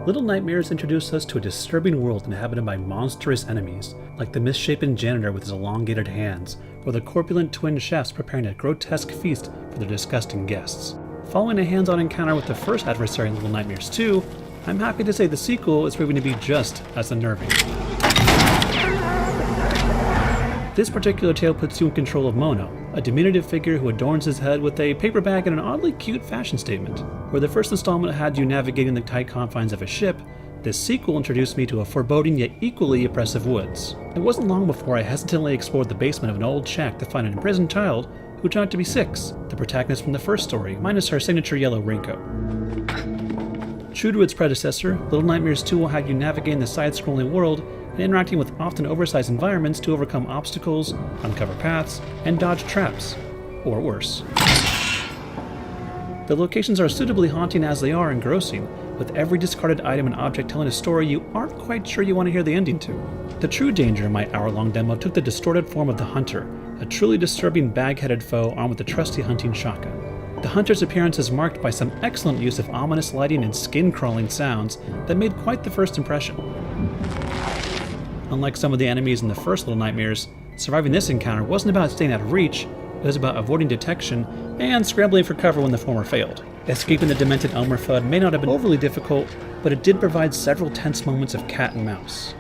Little Nightmares introduce us to a disturbing world inhabited by monstrous enemies, like the misshapen janitor with his elongated hands, or the corpulent twin chefs preparing a grotesque feast for their disgusting guests. Following a hands-on encounter with the first adversary in Little Nightmares 2, I'm happy to say the sequel is proving to be just as unnerving. This particular tale puts you in control of Mono, a diminutive figure who adorns his head with a paper bag and an oddly cute fashion statement. Where the first installment had you navigating the tight confines of a ship, this sequel introduced me to a foreboding yet equally oppressive woods. It wasn't long before I hesitantly explored the basement of an old shack to find an imprisoned child who turned out to be Six, the protagonist from the first story, minus her signature yellow raincoat. True to its predecessor, Little Nightmares 2 will have you navigating the side-scrolling world and interacting with often oversized environments to overcome obstacles, uncover paths, and dodge traps, or worse. The locations are suitably haunting as they are engrossing, with every discarded item and object telling a story you aren't quite sure you want to hear the ending to. The true danger in my hour-long demo took the distorted form of the Hunter, a truly disturbing bag-headed foe armed with a trusty hunting shotgun. The Hunter's appearance is marked by some excellent use of ominous lighting and skin-crawling sounds that made quite the first impression. Unlike some of the enemies in the first Little Nightmares, surviving this encounter wasn't about staying out of reach, it was about avoiding detection and scrambling for cover when the former failed. Escaping the demented Elmer Fudd may not have been overly difficult, but it did provide several tense moments of cat and mouse.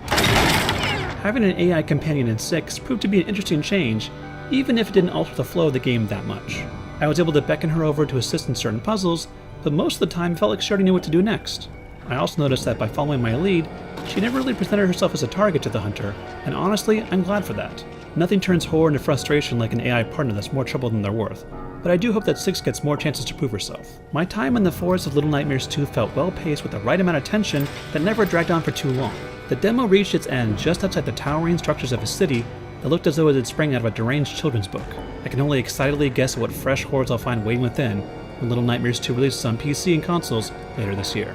Having an AI companion in 6 proved to be an interesting change, even if it didn't alter the flow of the game that much. I was able to beckon her over to assist in certain puzzles, but most of the time felt like she already knew what to do next. I also noticed that by following my lead, she never really presented herself as a target to the Hunter, and honestly, I'm glad for that. Nothing turns horror into frustration like an AI partner that's more trouble than they're worth, but I do hope that 6 gets more chances to prove herself. My time in the forest of Little Nightmares 2 felt well paced with the right amount of tension that never dragged on for too long. The demo reached its end just outside the towering structures of a city that looked as though it had sprang out of a deranged children's book. I can only excitedly guess at what fresh horrors I'll find waiting within when Little Nightmares 2 releases on PC and consoles later this year.